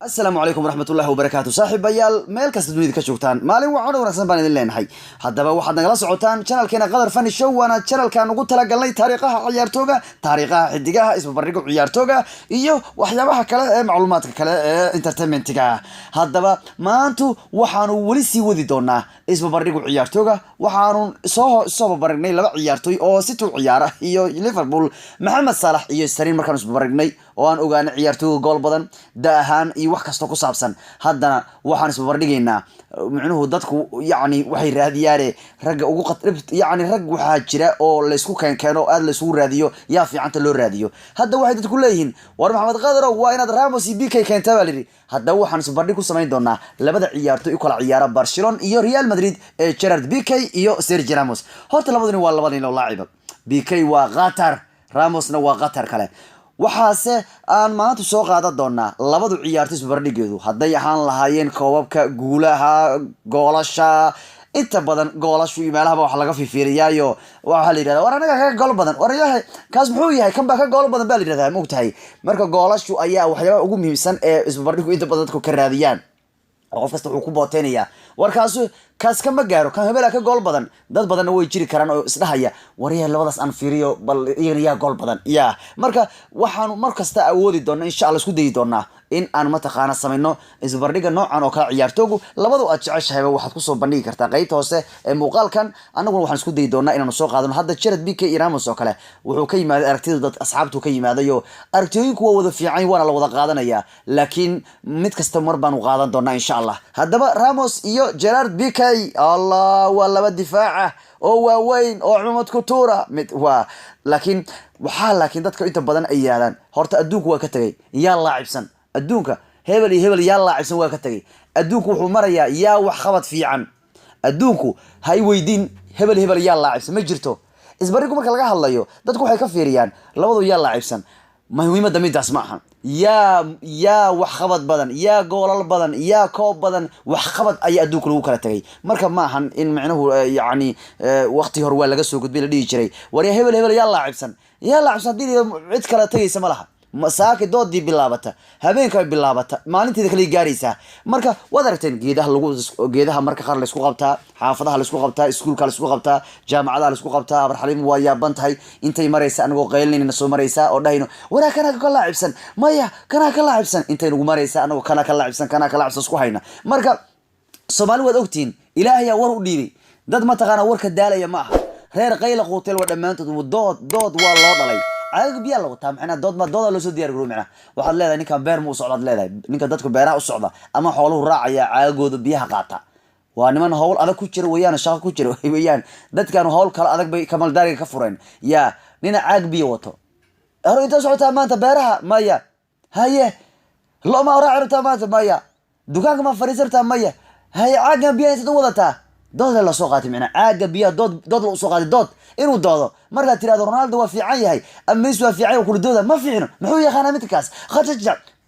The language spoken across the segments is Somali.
السلام عليكم ورحمة الله وبركاته صاحب بيال ميل كاست دنيا كشوكتان مالين وعنا ونحسن بان إذن لين حي هذا بقى واحد نقلا سعوتان channel كنا قدر فن الشو وانا channel كان نقول تلاقي لي تاريخها عيارتوجا تاريخها حدقها اسمه بريقو عيارتوجا إيوه وحيابها كلا معلومات كلا entertainment كا هذا بقى ما أنتو وحانو ولسي ودي دونا اسمه بريقو عيارتوجا وحانو صوب بريقني لبع عيارتوي أو ستو عيارة إيوه ليفربول محمد صلاح إيوه سرين مركان اسمه بريقني وان أوغان عيارتوجا جول بدن داهان إيوه wax kasto ku saabsan haddana waxaan isku bardhigaynaa micnuhu dadku yaani waxay raadiyaan rag ugu qatrib yaani rag waxa jira oo la isku keeno aad la isku raadiyo yaa fiicanta loo raadiyo hadda waxay dadku leeyihiin war maxamed qadar waa inaad Ramos iyo BK keenta baliri hadda waxaan isku bardhig ku sameyn doonaa labada ciyaartoy kala ciyaara Barcelona iyo Real Madrid ee Gerard BK iyo Sergio Ramos horta labadani waa labadani loo laacib BK waa Qatar Ramosna waa Qatar kale waxaase aan maanta soo qaadan doonaa labadu ciyaartoy isbarbardhigeedu haday ahaan lahaayeen koobabka guulaha goolasha inta badan goolashu meelaha wax laga fiiriyaayo waxa la yiraahdaa war anaga ka gool badan war yahay kaas muxuu yahay kan baa ka gool badan baa la yiraahdaa moogtahay marka goolashu ayaa waxyaabo ugu muhiimsan ee isbarbardhigu inta badan dadku ka raadiyaan qof kasta wuxuu ku booteenaya warkaasu kaas kama gaaro kan hebel ka gool badan dad badan way jiri karaan oo isdhahaya wariya labadaas aan fiiriyo bal iyaga gool badan marka waxaan markasta awoodi doonaa insha Allah isku dayi doonaa in aan mataqaana sameeyno isbardhiga noocan oo kala ciyaartoogu labadu aad jeceshahay waxaad ku soo bandhigi kartaa qaybta hoose ee muuqaalkan anaguna waxaan isku dayi doonaa inaan soo qaadano hadda Gerard BK Ramos oo kale wuxuu ka yimaaday aragtida dad asxaabtu ka yimaadayo aragtooyinku waa wada fiican waana la wada qaadanaya laakiin mid kasta mar baan u qaadan doonaa insha Allah haddaba Ramos iyo Gerard BK الله والله بدفاعه oo waaweyn oo cumad ku tuura mid waa laakiin laakiin dadka inta badan ay yaalaan horta adduunku waa ka tagay yaa laacibsan adduunka hebel yaa laacibsan waa ka tagay adduunku wuxuu marayaa yaa wax qabad fiican adduunku hay weydiin hebel yaa laacibsan ma jirto isbarigu marka laga hadlayo dadku waxay ka fiiriyaan labadu yaa laacibsan muhiimada midaas ma aha yaa wax qabad badan yaa goolal badan yaa koob badan wax qabad ay adduunka lagu kala tagay marka ma ahan in macnuhu yaani waqti hor waa laga soo gudbay la dhigi jiray war hebel yaa laacibsan cid kala tagaysa ma laha masaaki doodii bilaabata habeenka bilaabata maalinteeda kale gaaraysa marka wad aragteen geedaha marka qaar la isku qabtaa xaafadaha la isku qabtaa iskuulka la isku qabtaa jaamacadaha la isku qabtaa barxalim waa yaaban tahay intay maraysa anagoo qeylnayna soo maraysa oo dhahayno waraa kana ka laacibsan maya kana ka laacibsan intay nagu maraysa anagoo kana ka laacibsan isku hayna marka Soomaali wad ogtiin Ilaahay war u dhiibay dad ma taqaana warka daalaya ma aha reer qayla qootel waa dhamaantood dood waa loo dhalay عاق بيا لو تام حنا دود ما دود لو سو ديار غرو معنا waxaad leedahay ninka beer mu socod leedahay ninka dadku beeraha u socda ama xooluhu raacaya caagooda biyaha qaata waa niman hawl adag ku jira weeyaan shaqo ku jira weeyaan dadkan hawl kala adag bay kamal daariga ka fureen yaa nina caag biyo wato aro inta socota maanta beeraha maya haye loo ma raacirta maanta maya dukaanka ma fariisarta maya haye caagan biyo inta wadata dood la soo qaatay macna caaga biyo dood la soo qaatay dood inuu doodo marka tiraado Ronaldo waa fiican yahay ama Messi waa fiican ku dooda ma fiicno muxuu yaqaan midkaas khajaj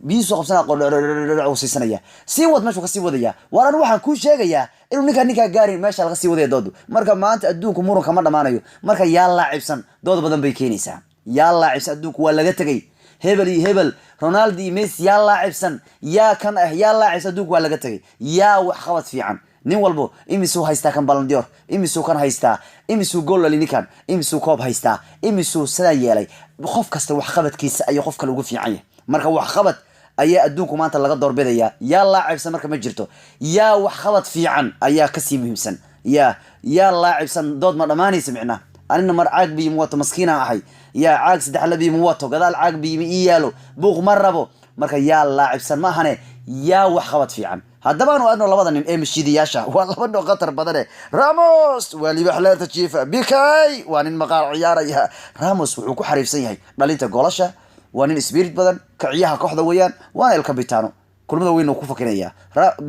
biyo soo qabsana oo siisanaya si wad meesha ka sii wadaya waran waxaan ku sheegayaa inuu ninka gaarin meesha laga sii wadaya doodu marka maanta adduunku muranka ma dhamaanayo marka yaa laacibsan dood badan bay keenaysaa yaa laacibsan adduunku waa laga tagay hebel Ronaldo iyo Messi yaa laacibsan yaa kan yaa laacibsan adduunku waa laga tagay yaa wax qabad fiican nin walbo imisu haysta kan Ballon d'Or imisu kan haysta imisu gool linikan imisu koob haysta imisu sida yeelay qof kasta wax qabadkiisa ay qof kale ugu fiican yahay marka wax qabad ayaa adduunku maanta laga doorbidaya yaa laacibsan marka ma jirto yaa wax qabad fiican ayaa ka sii muhiimsan yaa laacibsan dood ma dhamaanaysa micna anina mar caag bi muwato maskiina ahay yaa caag saddex labi muwato gadaal caag bi iyaalo buuq marabo marka yaa laacibsan ma ahane yaa wax qabad fiican haddaba aanu adno labada nin ee mashiidiyaasha waa laba dhoo qatar badan Ramos wali baxlaanta jiifa BK waa nin maqaal ciyaaraya Ramos wuxuu ku xariifsan yahay dhalinta goolasha waa nin spirit badan kiciyaha kooxda weeyaan waana el kapitaano kulmada weyn uu ku fakinaya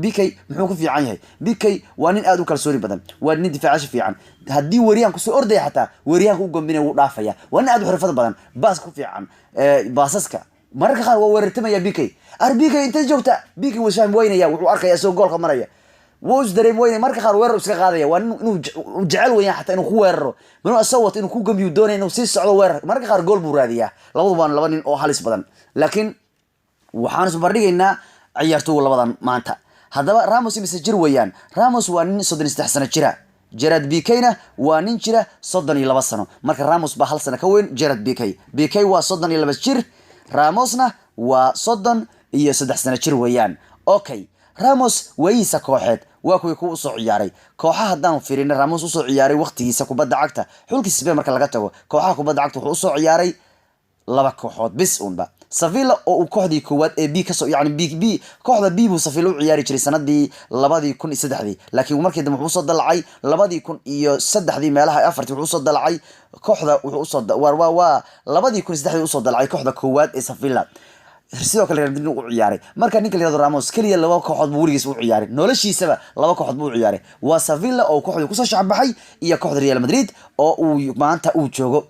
BK muxuu ku fiican yahay BK waa nin aad u kalsooni badan waa nin difaacash fiican hadii wariyaan ku soo orday xataa wariyaanku u gombinay uu dhaafaya waa nin aad u xirfad badan baas ku fiican baasaska marka qaar waa weerartamaya BK arbika inta joogta BK washaan weynaya wuxuu arkaya soo goolka maraya wuu dareem weynay marka qaar weerar iska qaadaya waa inuu jecel weeyaan xataa inuu ku weeraro inuu asawat inuu ku gambiyo doonay inuu si socdo weerar marka qaar gool buu raadiyaa labadu baan laba nin oo halis badan laakiin waxaan isbardhigaynaa ciyaartooyga labadan maanta haddaba Ramos imise jir weeyaan Ramos waa nin 33 sano jira Gerard Piqué-na waa nin jira 32 sano marka Ramos baa hal sano ka weyn Gerard Piqué waa 32 jir Ramosna waa 33 sano jir weeyaan okay Ramos wayisa kooxeed waa kuwii ku soo ciyaaray kooxaha hadaan fiirino Ramos soo ciyaaray waqtigiisa kubadda cagta xulkiisa marka laga tago kooxaha kubadda cagta wuxuu soo ciyaaray laba kooxood bis unba Sevilla oo kooxdii koowaad ee B ka soo yaani B kooxda B buu Sevilla u ciyaari jiray sanadii 2003 laakiin markii dambe wuxuu soo dalacay 2003 meelaha afartii wuxuu soo dalacay kooxda wuxuu soo waa 2003 uu soo dalacay kooxda koowaad ee Sevilla sidoo kale Real Madrid uu ciyaaray marka ninka la yiraahdo Ramos kaliya laba kooxood buu warigiis u ciyaaray noloshiisaba laba kooxood buu ciyaaray waa Sevilla oo kooxdu ku soo shacbaxay iyo kooxda Real Madrid oo uu maanta uu joogo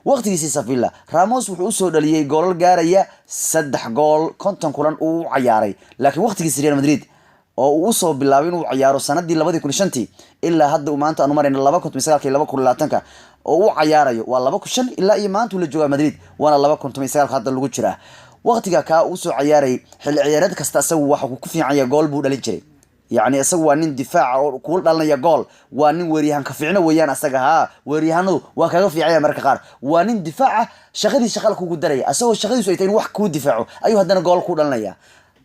waqtigiisa Sevilla Ramos wuxuu soo dhaliyay gool gaaraya 3 gool konton kulan uu ciyaaray laakiin waqtigiisa Real Madrid oo uu soo bilaabay inuu ciyaaro sanadii 2005 ilaa hadda uu maanta aanu marayna 2019 2020 oo uu ciyaarayo waa 2005 ilaa iyo maanta uu la jooga Madrid waana 2019 hadda lagu jiraa waqtiga ka uu soo ciyaaray xilli ciyaareed kasta asagu waxa ku fiican yahay gool buu dhalin jiray يعني أسوأ نين دفاع أو كل دلنا يجول ونين وريهان كفينا ويانا أسجها وريهانو وكذا في عيا مركز قار ونين دفاع شغلي شغال كود دري أسوأ شغلي سويتين واحد كود دفاعه أيوه هذا جول كود دلنا يا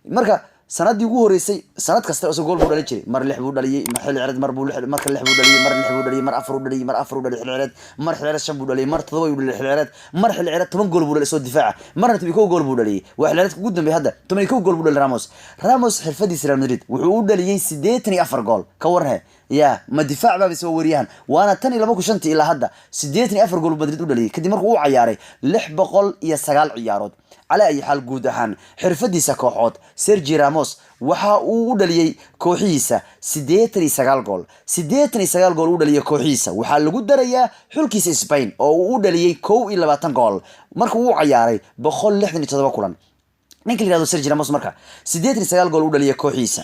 مركز سند يجوه رئيسي سند كسر أسوأ جول بودلي شيء مر اللي حبود دلي محل عرض مر بول مر اللي حبود دلي مر اللي حبود دلي مر أفرود دلي مر أفرود دلي العرض مر العرض شنب بودلي مر تضوي بودلي العرض مر العرض تمن جول بودلي سود دفاع مر تبيكو جول بودلي والعرض قدام بهذا تمن يكو جول بودلي راموس حرفدي ريال مدريد وحود دلي سديتني أفر جول كورها يا ما دفاع بقى بيسوي وريان وانا تاني لما كنت الى هذا سديتني افر جول مدريد ودلي كدي مركو عياري لح بقول يا سغال عيارود على اي حال جود ahaan xirfadiisa kooxood Sergio Ramos waxa uu dhaliyay kooxiisa 89 gool 89 gool uu dhaliyay kooxiisa waxa lagu darayaa xulkiisa Spain oo uu dhaliyay 21 gool markuu uu ciyaaray 167 kulan ninka la yiraahdo Sergio Ramos marka 89 gool uu dhaliyay kooxiisa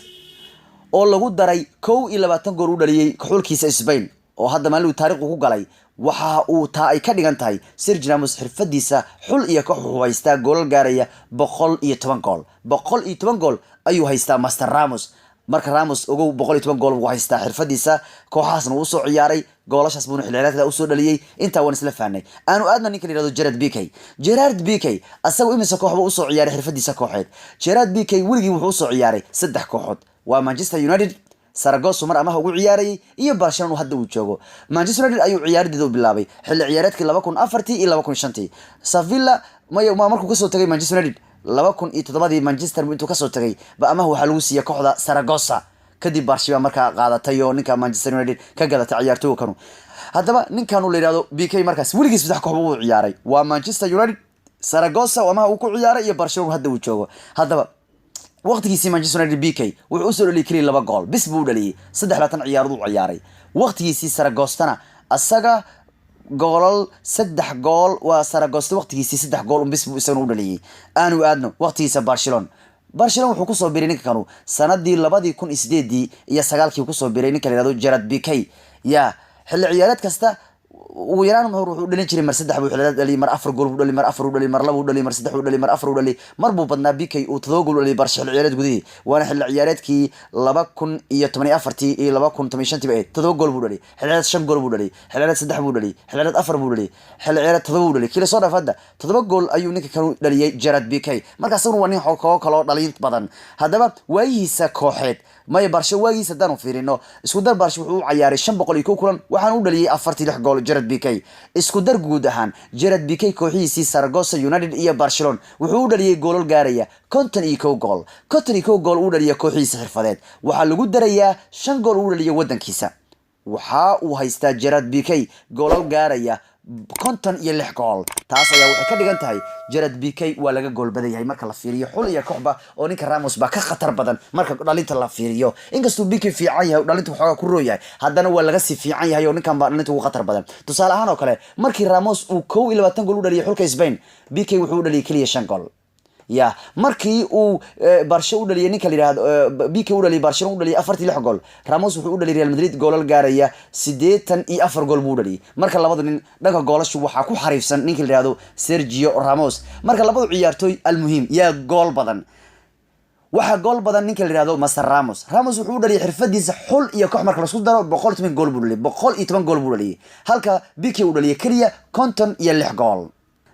oo lagu daray 21 gool uu dhaliyay xulkiisa Spain oo hadda maalin taariikh ku galay waxa uu taa ay ka dhigan tahay Sergio Ramos xirfadiisa xul iyo koox uu haystaa gool gaaraya 110 gool 110 gool ayuu haystaa Master Ramos marka Ramos ugu 110 gool uu haystaa xirfadiisa kooxaasna uu soo ciyaaray goolashaas buu xilciyaareedka uu soo dhaliyay inta waan isla faanay aanu aadna ninka la yiraahdo Gerard Piqué asagu imisa kooxba uu soo ciyaaray xirfadiisa kooxeed Gerard Piqué wurigii wuxuu soo ciyaaray 3 kooxood waa Manchester United Saragossa mar amaha ugu ciyaarayay iyo Barcelona hadda uu joogo Manchester United ayuu ciyaarideedu bilaabay xilli ciyaareedkii 2004 iyo 2005 Sevilla ma markuu ka soo tagay Manchester United 2007 Manchester intuu ka soo tagay ba amaha waxa lagu siiyay kooxda Saragossa kadib Barcelona markaa qaadatay oo ninka Manchester United ka gadatay ciyaartooyga kanu haddaba ninkan uu leeyahay Piqué markaas weligiis saddex koox uu ciyaaray waa Manchester United Saragossa oo amaha uu ku ciyaaray iyo Barcelona hadda uu joogo haddaba waqtigiisii Manchester United Piqué wuxuu soo dhaliyay kaliya 2 gool bis buu dhaliyay 3 ciyaarood uu ciyaaray waqtigiisii Saragossa asaga goolal 3 gool waa Saragossa waqtigiisii 3 gool bis buu isagu dhaliyay aanu aadno waqtigiisa Barcelona wuxuu ku soo biiray ninka kanu sanadii 2008 iyo 9kii ku soo biiray ninka la yiraahdo Gerard Piqué ya xilli ciyaareed kasta ugu yaraan wuxuu dhalin jiray mar 3 buu xilada dhaliyay mar 4 gool buu dhaliyay mar 4 uu dhaliyay mar 2 uu dhaliyay mar 3 uu dhaliyay mar 4 uu dhaliyay mar buu badnaa Piqué uu 7 gool dhaliyay Barcelona ciyaareed gudihii waana xilli ciyaareedkii 2018 iyo 2015 baa 7 gool buu dhaliyay xilada 5 gool buu dhaliyay xilada 3 buu dhaliyay xilada 4 buu dhaliyay xilli ciyaareed 7 buu dhaliyay kila soo dhaafada 7 gool ayuu ninka kan dhaliyay Gerard Piqué markaas uu waa nin kale dhalin badan hadaba waayihiisa kooxeed ما يبارش واجي سدانو فيرينو اسكودر بارش وحو عياري 500 كوكلان waxaan u dhaliyay 46 gool Gerard Piqué iskudar guud ahaan Gerard Piqué kooxiisa Saragossa United iyo Barcelona wuxuu u dhaliyay goolal gaaraya 51 gool 51 gool u dhaliyay kooxiisa xirfadeed waxa lagu darayaa 5 gool u dhaliyay wadankiisa waxa uu haystaa Gerard Piqué goolal gaaraya 56 gool taas ayaa waxay ka dhigan tahay Gerard Piqué waa laga gool badan yahay marka la fiiriyo xul iyo kooxba oo ninka Ramos ba ka khatar badan marka dhalinta la fiiriyo inkastoo Piqué fiican yahay dhalinta waxa ku rooyay haddana waa laga si fiican yahay oo ninkan ba dhalinta ugu khatar badan tusaale ahaan oo kale markii Ramos uu 21 gool u dhaliyay xulka Spain Piqué wuxuu u dhaliyay kaliya 5 gool يا مركي و برشلونة ودلي نيكا اللي بيكي ودلي برشلونة ودلي أفرتي لح جول راموس ودلي ريال مدريد جول الجارية سيدتن أفر جول بودلي مركا الله بدن نجا جول شو حكوا حريف سن نيكا اللي هذا سيرجيو راموس مركا الله بدو عيارتوي المهم يا جول بدن waxa gool badan ninka la yiraahdo Master Ramos wuxuu u dhaliyay xirfadiisa xul iyo koox marka la isku daro 110 gool buu dhaliyay 110 gool buu dhaliyay halka BK uu dhaliyay kaliya 56 gool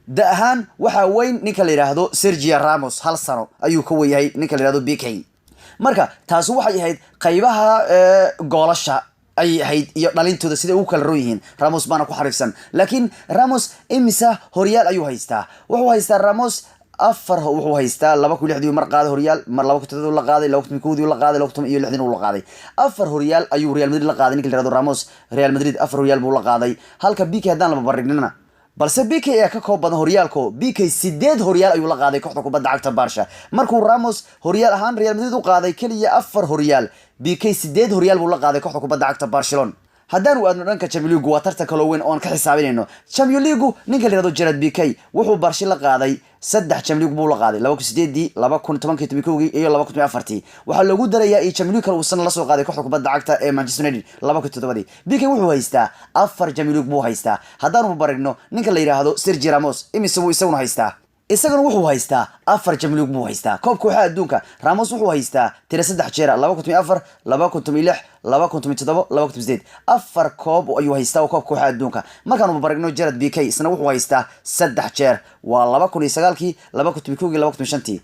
da ahaan waxa weyn ninka la yiraahdo Sergio Ramos hal sano ayuu ka weeyahay ninka la yiraahdo BK marka taas waxay ahayd qaybaha goolasha ay ahayd iyo dhalintooda sida uu kala rooyihiin Ramos baana ku xariifsan laakiin Ramos imisa horyaal ayuu haystaa wuxuu haystaa Ramos afar wuxuu haystaa 2-6 mar qaaday horyaal mar 2-7 la qaaday 2-9 la qaaday 2-6 la qaaday afar horyaal ayuu Real Madrid la qaaday ninka la yiraahdo Ramos Real Madrid afar horyaal buu la qaaday halka BK hadaan la barbardhignana balse BK ayaa ka koob badan horyaalko BK 8 horyaal ayuu la qaaday kooxda kubadda cagta Barca markuu Ramos horyaal ahaan Real Madrid u qaaday kaliya afar horyaal BK 8 horyaal buu la qaaday kooxda kubadda cagta Barcelona haddaan u aadno dhanka Champions League waa tartan kala weyn oo aan ka xisaabinayno Champions League ninka la yiraahdo Gerard BK wuxuu Barca la qaaday 3 Champions League buu la qaaday 2008 2010 iyo 2014 waxa lagu darayaa in Champions League uu san la soo qaaday kooxda kubadda cagta ee Manchester United 2007 BK wuxuu haystaa 4 Champions League buu haystaa haddaan u barigno ninka la yiraahdo Sergio Ramos imise uu isaguna haystaa isaguna wuxuu haystaa 4 Champions League buu haystaa koobka waxa adduunka Ramos wuxuu haystaa 3 jeer 2004 2006 2007 2008 afar koob ayuu haystaa koobka waxa adduunka markaan u barigno Gerard BK isna wuxuu haystaa 3 jeer waa 2009 2011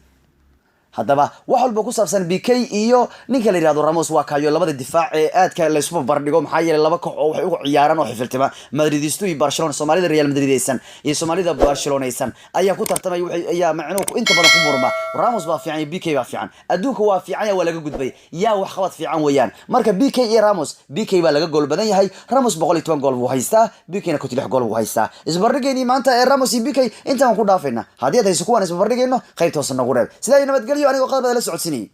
haddaba wax walba ku saabsan BK iyo ninka la yiraahdo Ramos waa kaayo labada difaac ee aadka la isku barbardhigo maxaa yeelay laba koox oo waxay ugu ciyaaraan oo xifiltima Madridisto iyo Barcelona Soomaalida Real Madrid aysan iyo Soomaalida Barcelona aysan ayaa ku tartamay ayaa macnuhu inta badan ku murma Ramos baa fiican BK baa fiican adduunka waa fiican waa laga gudbay yaa wax qabad fiican weeyaan marka BK iyo Ramos BK baa laga gool badan yahay Ramos 110 gool buu haystaa BK-na 6 gool buu haystaa isbarbardhigayni maanta ee Ramos iyo BK inta aan ku dhaafayna hadii ay isku waan isbarbardhigayno qaybta hoose nagu reeb sidaa nabadgelyo aniga qodobada la socodsiinay